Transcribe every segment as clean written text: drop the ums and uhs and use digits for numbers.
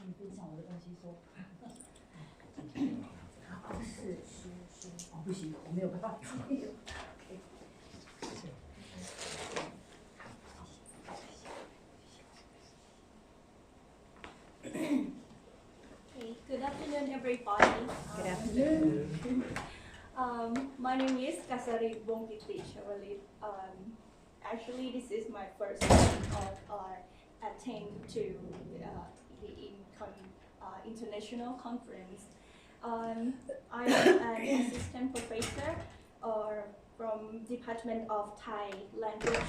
你分享我的东西说。是哦，不行，我没有办法记。Good afternoon, everybody. Good afternoon. My name is Kasarin Wongkittichawalit. Actually, this is my first time of attending to the international conference. I'm an assistant professor from Department of Thai Language,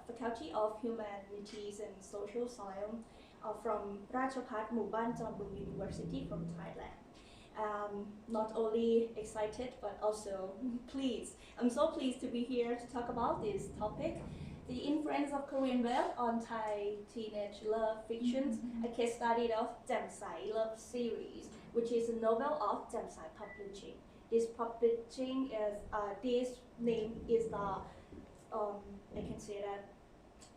Faculty of Humanities and Social Science from Ratchapat Muban Jambung University from Thailand. Not only excited but also pleased. I'm so pleased to be here to talk about this topic, the influence of Korean web on Thai teenage love fictions, a case study of Jamsai Love Series, which is a novel of Jamsai Publishing. This publishing is this name is the I can say that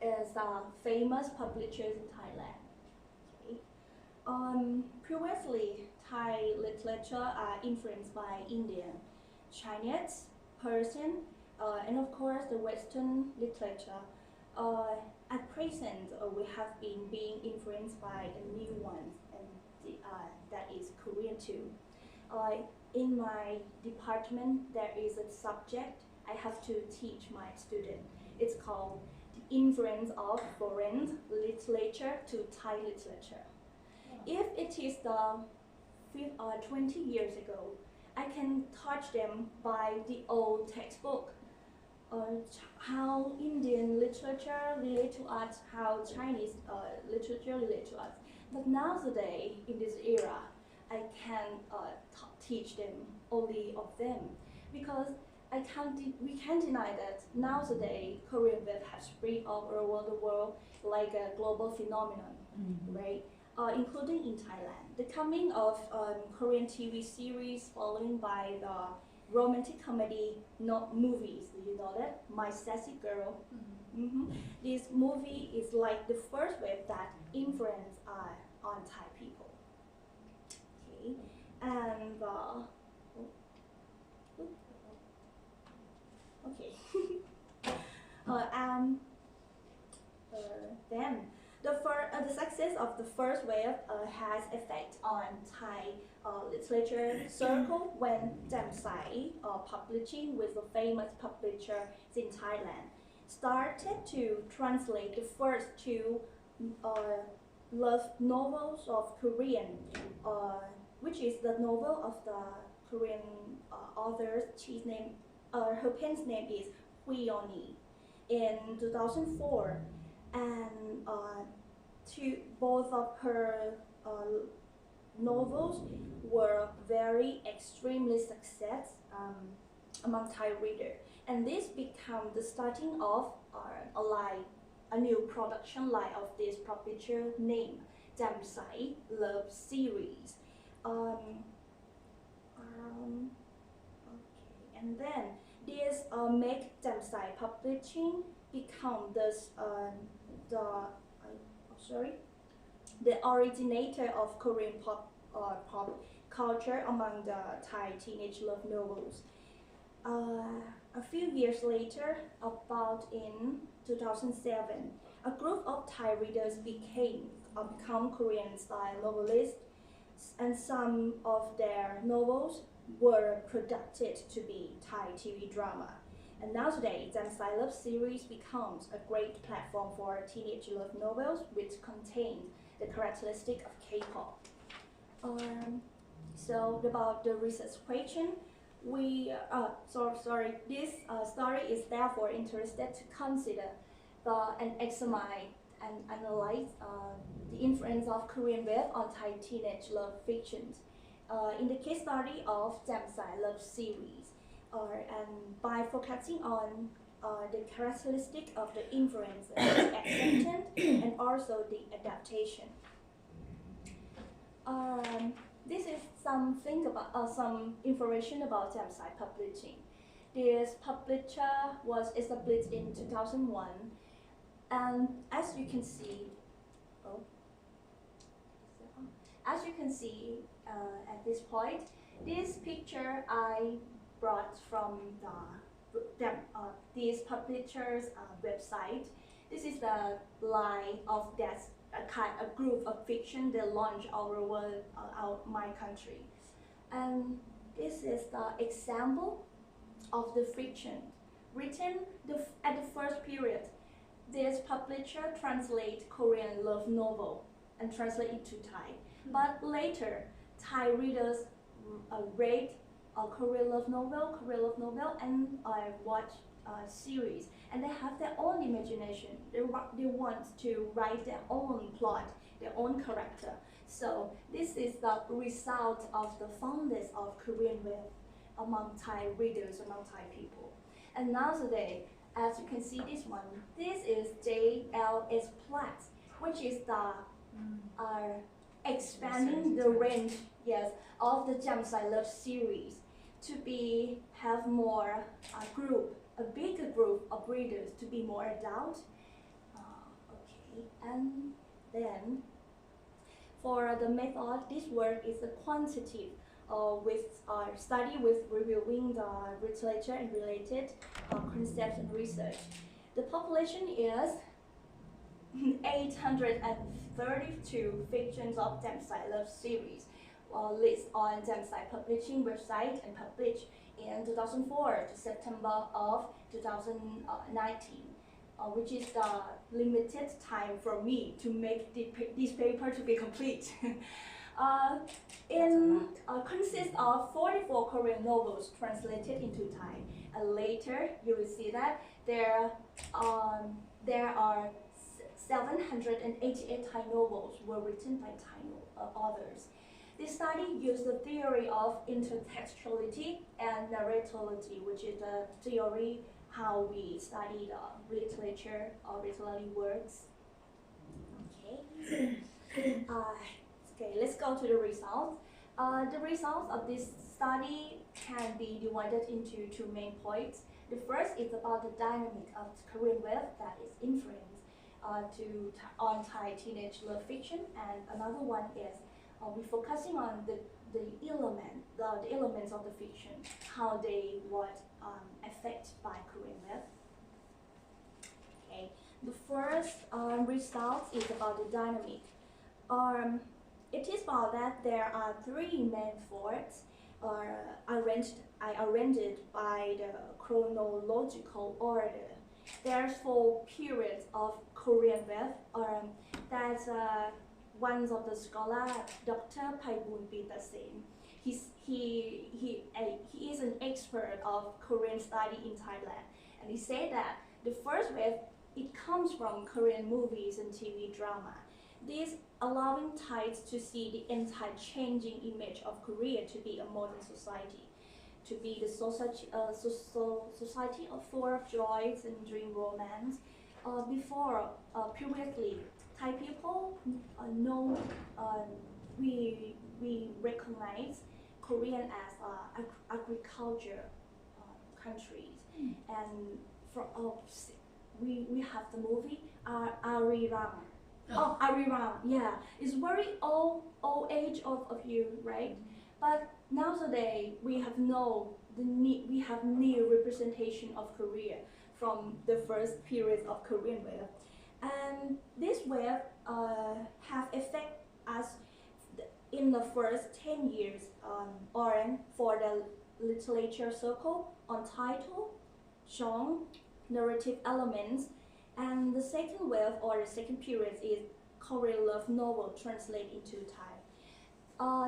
is the famous publishers in Thailand. Okay. Previously, Thai literature are influenced by Indian, Chinese, Persian, and of course the Western literature. At present, we have been being influenced by a new one, and that is Korean too. In my department, there is a subject I have to teach my student. It's called the influence of foreign literature to Thai literature. If it is the 20 years ago, I can touch them by the old textbook, how Indian literature relate to us, how Chinese literature relate to us. But nowadays, in this era, I can teach them only of them, because we can't deny that nowadays Korean web has spread all over the world like a global phenomenon, right? Including in Thailand. The coming of Korean TV series followed by the romantic comedy movies, do you know that? My Sassy Girl. This movie is like the first wave that influence on Thai people. Okay, and okay, then the success of the first wave has effect on Thai literature circle when Jamsai publishing with the famous publisher in Thailand started to translate the first two love novels of Korean, which is the novel of the Korean author. Her pen's name is Huioni in 2004, and both of her novels were very extremely success among Thai readers, and this became the starting of a new production line of this publisher named Jamsai Love Series. Okay, and then this make Jamsai Publishing become the originator of Korean pop culture among the Thai teenage love novels. A few years later, about in 2007, a group of Thai readers become Korean style novelists, and some of their novels were produced to be Thai TV drama. And nowadays, Jamsai Love Series becomes a great platform for teenage love novels which contain the characteristic of K-pop. So about the research question, this story is therefore interested to consider and examine and analyze the influence of Korean web on Thai teenage love fictions. In the case study of Jamsai Love Series, and by focusing on the characteristic of the influence, the acceptance, and also the adaptation. This is something about some information about Jamsai Publishing. This publisher was established in 2001, and as you can see, as you can see at this point, this picture I brought from this publisher's website. This is the line of that a group of fiction they launch our world, my country, and this is the example of the fiction written at the first period. This publisher translate Korean love novel and translate it to Thai, but later Thai readers read Korean love novel, and watch series, and they have their own imagination. They want to write their own plot, their own character. So this is the result of the fondness of Korean web among Thai readers, among Thai people. And nowadays, as you can see this one, this is JLS Plus, which is the expanding the range, yes, of the Jamsai Love series to have more a bigger group of readers, to be more adult. Okay, and then for the method, this work is a quantitative with study with reviewing the literature and related concepts and research. The population is 832 fictions of Jamsai Love series, listed on Jamsai Publishing website and published in 2004 to September of 2019, which is the limited time for me to make this paper to be complete. Consists of 44 Korean novels translated into Thai, and later you will see that there are 788 Thai novels were written by Thai authors. This study used the theory of intertextuality and narrativity, which is the theory how we study the literature or literary works. Okay. Okay, let's go to the results. The results of this study can be divided into two main points. The first is about the dynamic of Korean web that is influenced on Thai teenage love fiction, and another one is we're focusing on the elements of the fiction, how they affected by Korean web. Okay, the first result is about the dynamic. It is about that there are three main forts arranged by the chronological order. There are 4 periods of Korean web. That's one of the scholar, Dr. Paibun Pitasin. He is an expert of Korean study in Thailand, and he said that the first wave, it comes from Korean movies and TV drama. This allowing Thais to see the entire changing image of Korea to be a modern society, to be the society full of joys and dream romance. Previously, Thai people know we recognize Korean as agriculture countries, and we have the movie Arirang. Oh, Arirang, yeah, it's very old age of you, right? But nowadays we have new representation of Korea from the first period of Korean web, and this web have affect us in the first 10 years for the literature circle on title, genre, narrative elements. And the second wave or the second period is Korean love novel translated into Thai.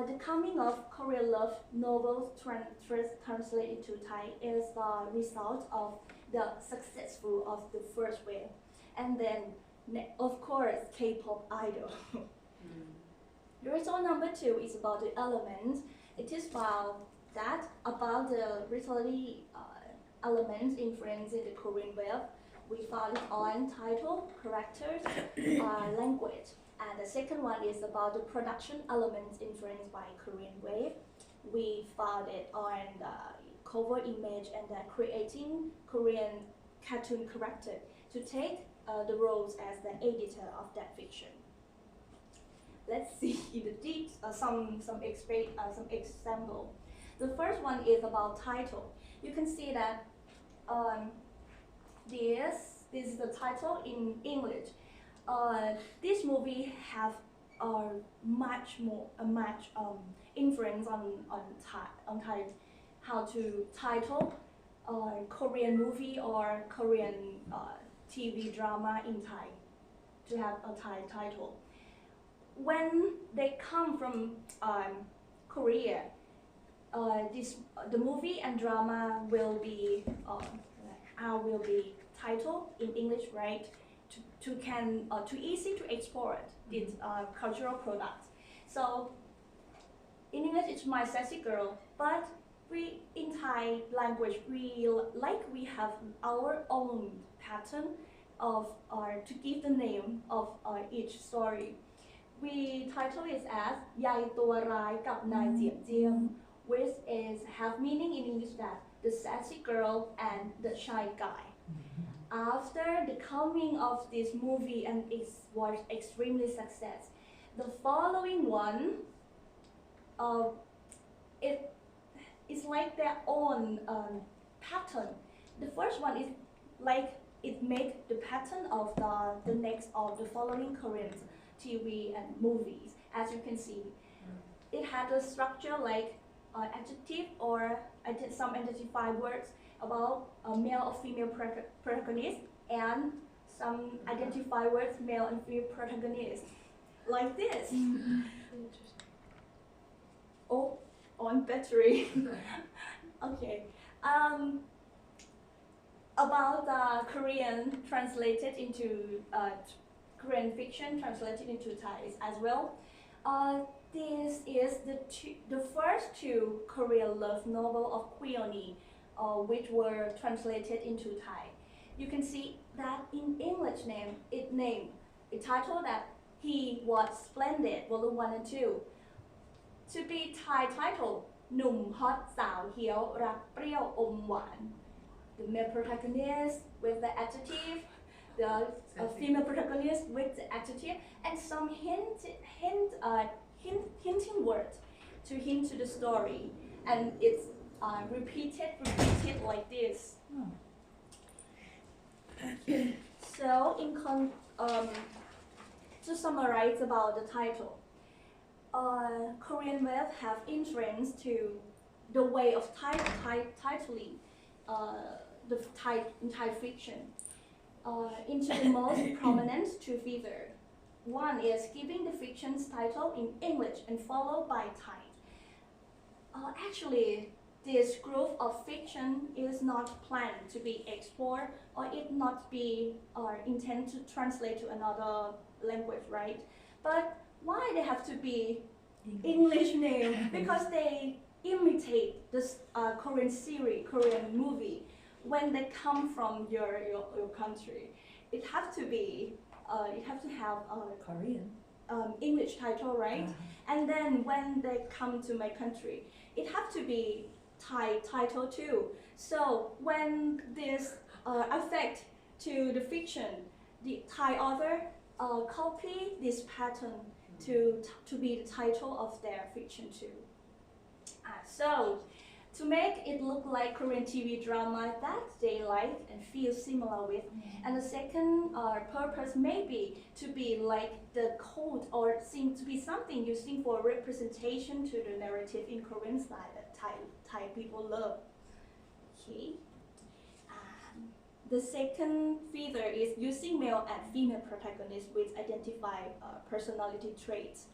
The coming of Korean love novels translated into Thai is the result of the successful of the first wave, and then of course K-pop idol. The result number 2 is about the elements. It is about the literary elements influenced in the Korean web. We found it on title, characters, language. And the second one is about the production elements influenced by Korean wave. We found it on the cover image and creating Korean cartoon character to take the roles as the editor of that fiction. let's see some example. The first one is about title. You can see that this is the title in English. This movie have much influence on Thai how to title Korean movie or Korean TV drama in Thai to have a Thai title. When they come from Korea, the movie and drama will be titled in English, right? To easy to export this cultural product. So in English it's My Sassy Girl, but we in Thai language we have our own pattern of to give the name of each story. We title it as ยายตัวร้ายกับนายเจียมเจียม which is have meaning in English that the sassy girl and the shy guy. After the coming of this movie and it was extremely success, the following one it's like their own pattern. The first one is like it make the pattern of the next of the following Korean TV and movies. As you can see, it had a structure like adjective or some identified words about a male or female protagonist and some identified words male and female protagonist like this. Oh, on battery. Okay. About Korean translated into Korean fiction translated into Thai as well. This is the first two Korean love novel of Kweoni, which were translated into Thai. You can see that in English it titled that He Was Splendid, Volume 1 and 2. To be Thai title, หนุ่มฮอตสาวเหี้ยวรักเปรี้ยวอมหวาน The male protagonist with the adjective, the female protagonist with the adjective, and some hinting words to hint to the story, and it's repeated like this. So to summarize about the title, Korean web have influence to the way of titling the Thai fiction into the most prominent two features. One is giving the fiction's title in English and followed by Thai. Actually, this group of fiction is not planned to be exported or it not be intended to translate to another language, right? But why they have to be English name? Because they imitate this Korean series, Korean movie. When they come from your country, it have to have a Korean English title, right? And then when they come to my country, it have to be Thai title too. So when this affect to the fiction, the Thai author copy this pattern to be the title of their fiction too. So to make it look like Korean TV drama that they like and feel similar with. And the second purpose may be to be like the code or seem to be something using for representation to the narrative in Korean style that Thai people love. Okay. The second feature is using male and female protagonists with identified personality traits.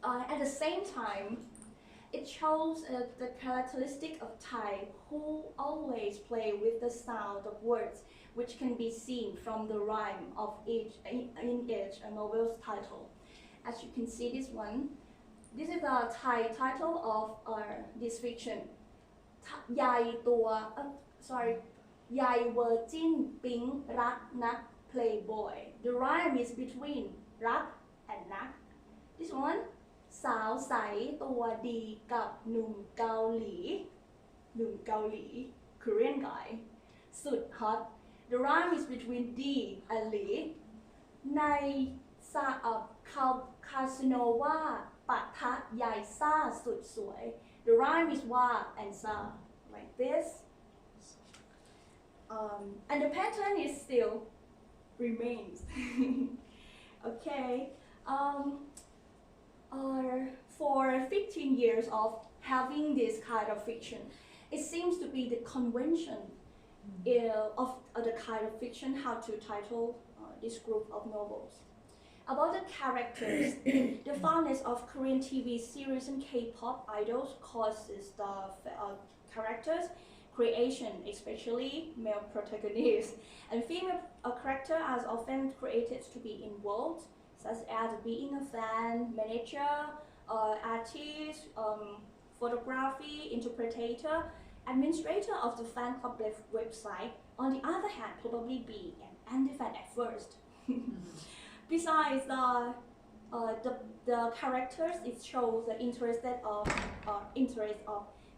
At the same time, it shows the characteristic of Thai who always play with the sound of words, which can be seen from the rhyme of each novel's title. As you can see this one, this is the Thai title of this fiction. ยายเวอร์จินปิ๊งรักนัก playboy. The rhyme is between รัก and นัก. This one, สาวใสตัวดีกับหนุ่มเกาหลี Korean guy สุดฮอต The rhyme is between D and หลีใน คาสโนวาปะทะยายซ่าสุดสวย The rhyme is wa and sa like this and the pattern is still remains okay for 15 years of having this kind of fiction it seems to be the convention of the kind of fiction how to title this group of novels. About the characters, the fondness of Korean TV series and K-pop idols causes the characters creation, especially male protagonists, and female characters are often created to be involved, such as being a fan, manager, artist, photography, interpreter, administrator of the fan club website. On the other hand, probably be an anti-fan at first. Besides the characters, it shows the interest of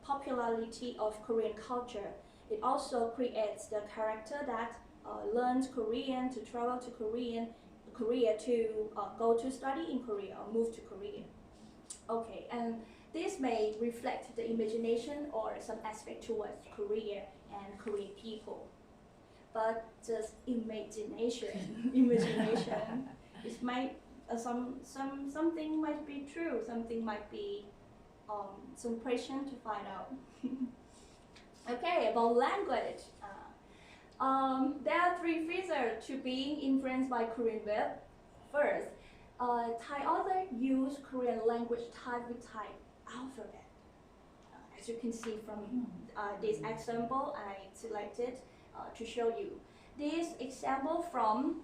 popularity of Korean culture. It also creates the character that learns Korean to travel to Korea to go to study in Korea or move to Korea. Okay, and this may reflect the imagination or some aspect towards Korea and Korean people. But just imagination. It might something might be true, something might be some question to find out. Okay, about language. There are 3 features to being influenced by Korean web. First, Thai author use Korean language type with Thai alphabet. As you can see from this example, I selected to show you. This example from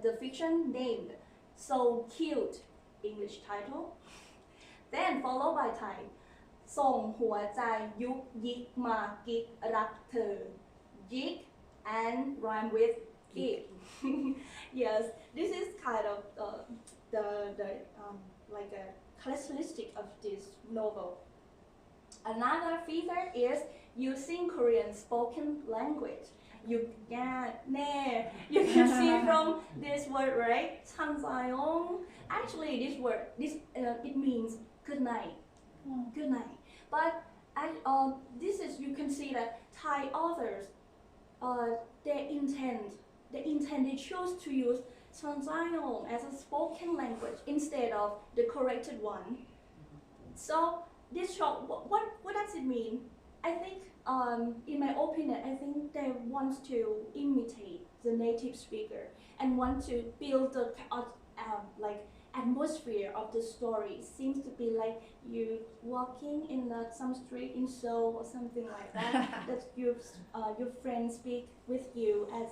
the fiction named So Cute, English title. Then followed by Thai ส่งหัวใจยุกยิกมากิกรักเธอ Jig and rhyme with gig. Yes, this is kind of the like a characteristic of this novel. Another feature is using Korean spoken language. You can see from this word, right? 찬사용. Actually, this word, it means good night. Good night. But this is, you can see that Thai authors, they choose to use 찬사용 as a spoken language instead of the corrected one. So this show, what does it mean? I think, in my opinion, I think they want to imitate the native speaker and want to build the like atmosphere of the story. Seems to be like you walking in some street in Seoul or something like that. That your friends speak with you as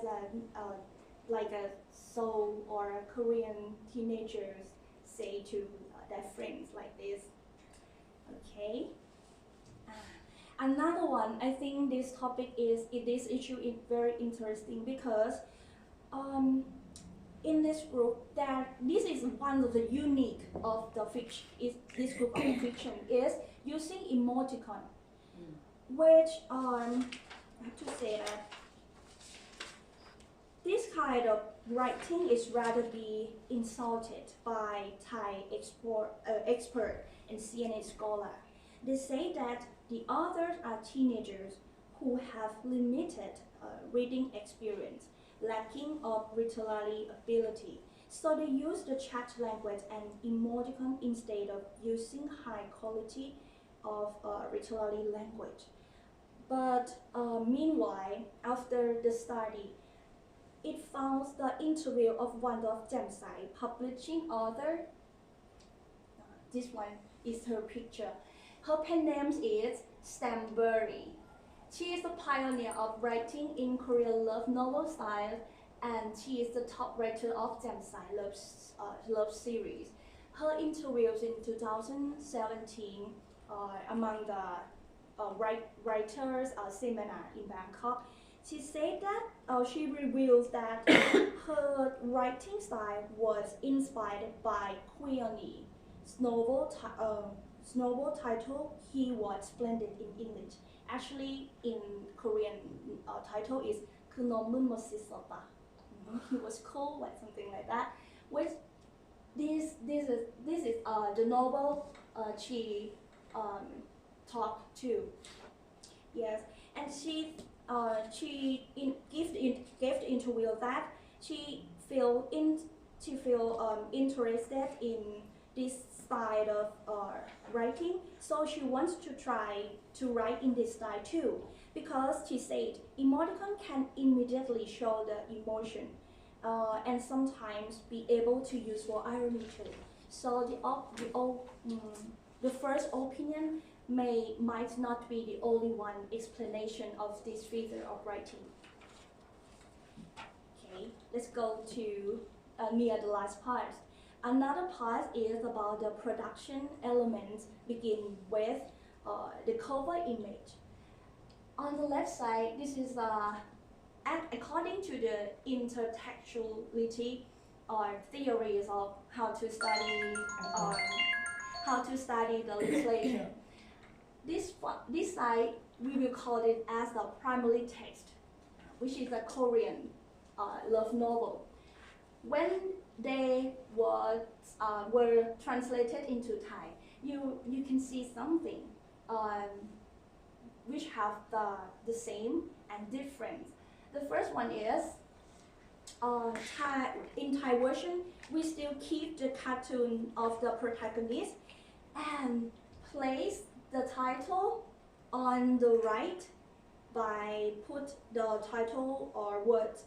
like a Seoul or a Korean teenagers say to their friends like this. Okay. Another one, I think this issue is very interesting because in this group, this is one of the unique of the fiction. This group of fiction is using emoticon, which I have to say that this kind of writing is rather be insulted by Thai expert and CNN scholar. They say that the authors are teenagers who have limited reading experience, lacking of literary ability. So they use the chat language and emoticon instead of using high quality of literary language. But meanwhile, after the study, it found the interview of Wondof Jamsai, publishing author. This one is her picture. Her pen name is Stamberry. She is a pioneer of writing in Korean love novel style, and she is the top writer of Jamsai love series. Her interviews in 2017 among the writers seminar in Bangkok. She said that she reveals that her writing style was inspired by Queenie novel title He Was Splendid in English. Actually, in Korean title is He was cool, like something like that. which this is the novel she talked to. Yes, and she gave the interview that she feel interested in this style of writing, so she wants to try to write in this style too, because she said emoticon can immediately show the emotion and sometimes be able to use for irony too. So the first opinion might not be the only one explanation of this feature of writing. Okay, let's go to near the last part. Another part is about the production elements, begin with the cover image. On the left side, this is according to the intertextuality or theories of how to study the literature. This side, we will call it as the primary text, which is a Korean love novel. When they were translated into Thai, you can see something which have the same and different. The first one is in Thai version, we still keep the cartoon of the protagonist and place the title on the right by put the title or words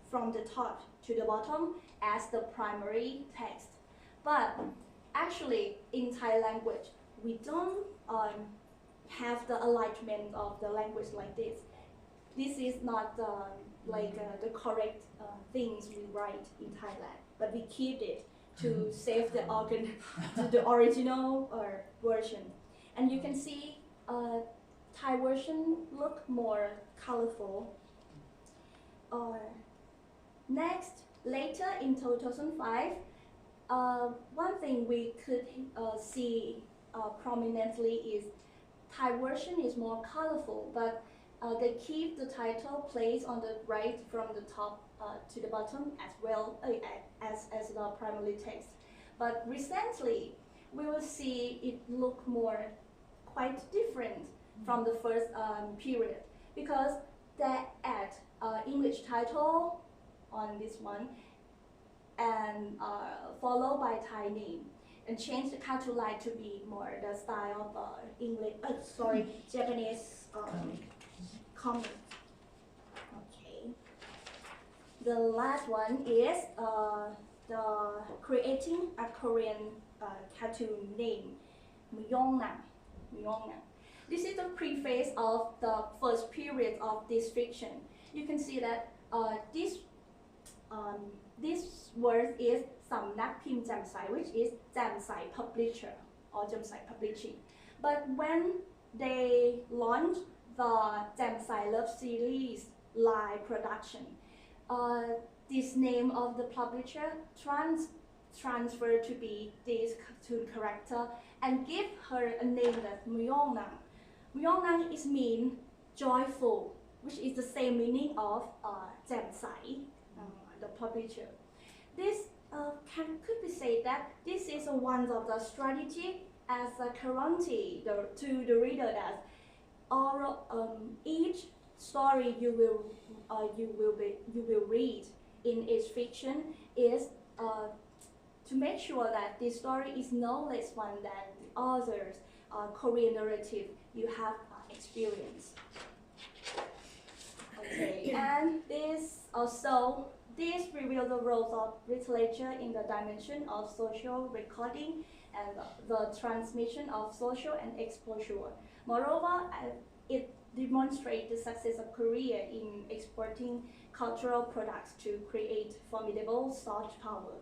from the top to the bottom as the primary text. But actually in Thai language, we don't have the alignment of the language like this. This is not the correct things we write in Thailand, but we keep it to save the original version. And you can see Thai version look more colorful. Next, later in 2005, one thing we could see prominently is Thai version is more colorful, but they keep the title placed on the right from the top to the bottom as well as the primary text. But recently, we will see it look quite different from the first period, because they add English title on this one and followed by Thai name, and change the cartoon line to be more the style of Japanese comic. Okay. The last one is the creating a Korean cartoon name, Yeongdueng-po. This is the preface of the first period of this fiction. You can see that this word is สำนักพิมพ์แจ่มใส which is แจ่มใส publisher or แจ่มใส publishing. But when they launched the แจ่มใส love series live production, this name of the publisher transferred to be this cartoon character and give her a name that Yeongdueng. Yeongdueng is mean joyful, which is the same meaning of แจ่มใส, the publisher. This could be said that this is one of the strategy as a guarantee to the reader that each story you will read in its fiction is to make sure that this story is no less one than the author's Korean narrative you have experienced. Okay, and this reveals the roles of literature in the dimension of social recording and the transmission of social and exposure. Moreover, it demonstrates the success of Korea in exporting cultural products to create formidable soft power,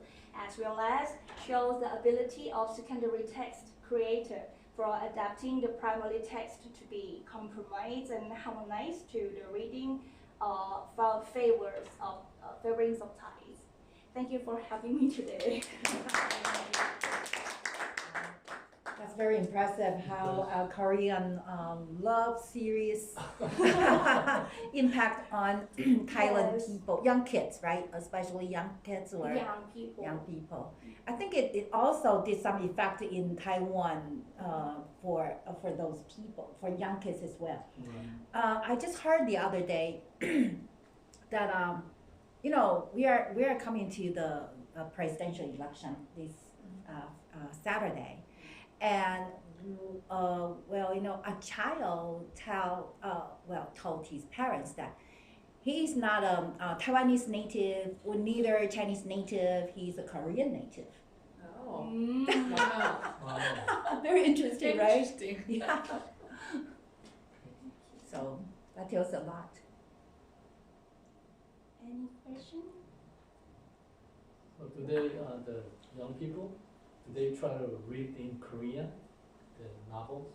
as well as shows the ability of secondary text creator for adapting the primary text to be compromised and harmonized to the reading favorings of Thais. Thank you for having me today. That's very impressive how Korean love series impact on Thailand Yes. people, young kids, right? Especially young kids or young people. I think it also did some effect in Taiwan for those people, for young kids as well. I just heard the other day that we are coming to the presidential election this Saturday, and a child told his parents that he's not a Taiwanese native or neither Chinese native. He's a Korean native. Oh. Mm. Wow. Very interesting, right? Interesting. Yeah. So that tells a lot. Any question? So today, the young people, do they try to read in Korean, the novels?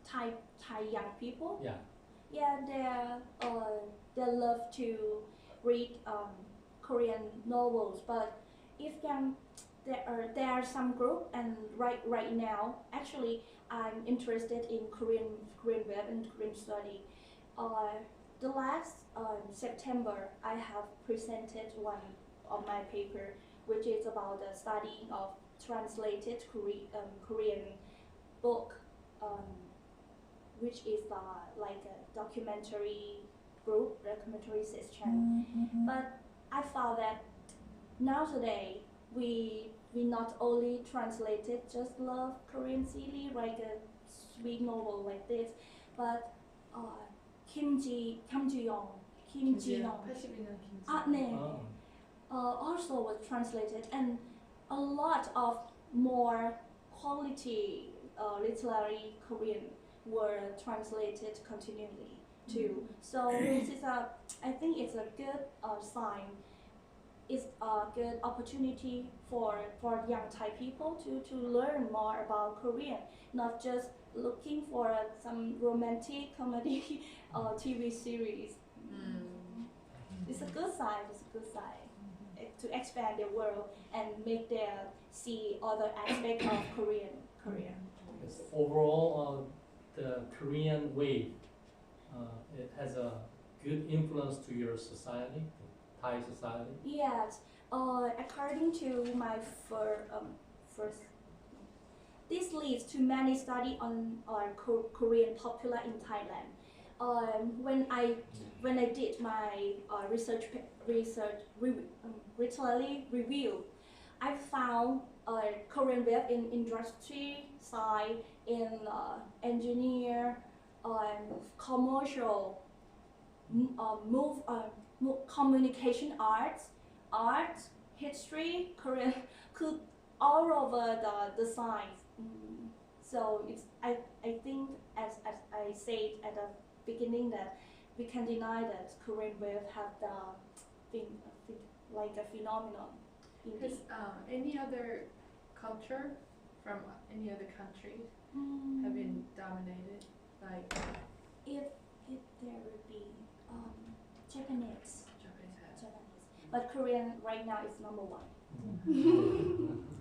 Thai young people. Yeah. Yeah, they love to read Korean novels, but if there are some group, and right now actually I'm interested in Korean web and Korean study. The last September I have presented one of my paper, which is about the studying of translated Korean book, which is like a documentary group, documentary session. But I found that nowadays we not only translated just love Korean series like a sweet novel like this, but Kim Ji Young, 82년 김치. 네. Also was translated, and a lot of more quality literary Korean were translated continually too. So this is I think it's a good sign. It's a good opportunity for young Thai people to learn more about Korean, not just looking for some romantic comedy TV series. It's a good sign. It's a good sign to expand their world and make them see other aspects of Korea. Yes, overall, the Korean wave, it has a good influence to your society, Thai society. Yes, according to my first, this leads to many studies on Korean popular in Thailand. When I did my literary review, I found Korean web in industry side, in engineer, commercial, communication arts, history, Korean, could all over the science. So it's I think as I said at the beginning that we can deny that Korean wave have the like a phenomenon. Has any other culture from any other country have been dominated? Like If there would be Japanese, but Korean right now is number one.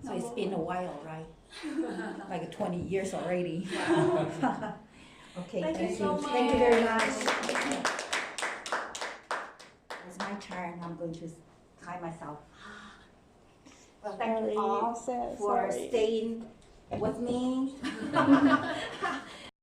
So it's been a while, right? Like 20 years already. Okay, Thank you so much. Thank you very much. It's my turn. I'm going to tie myself. Well, thank you all for staying with me.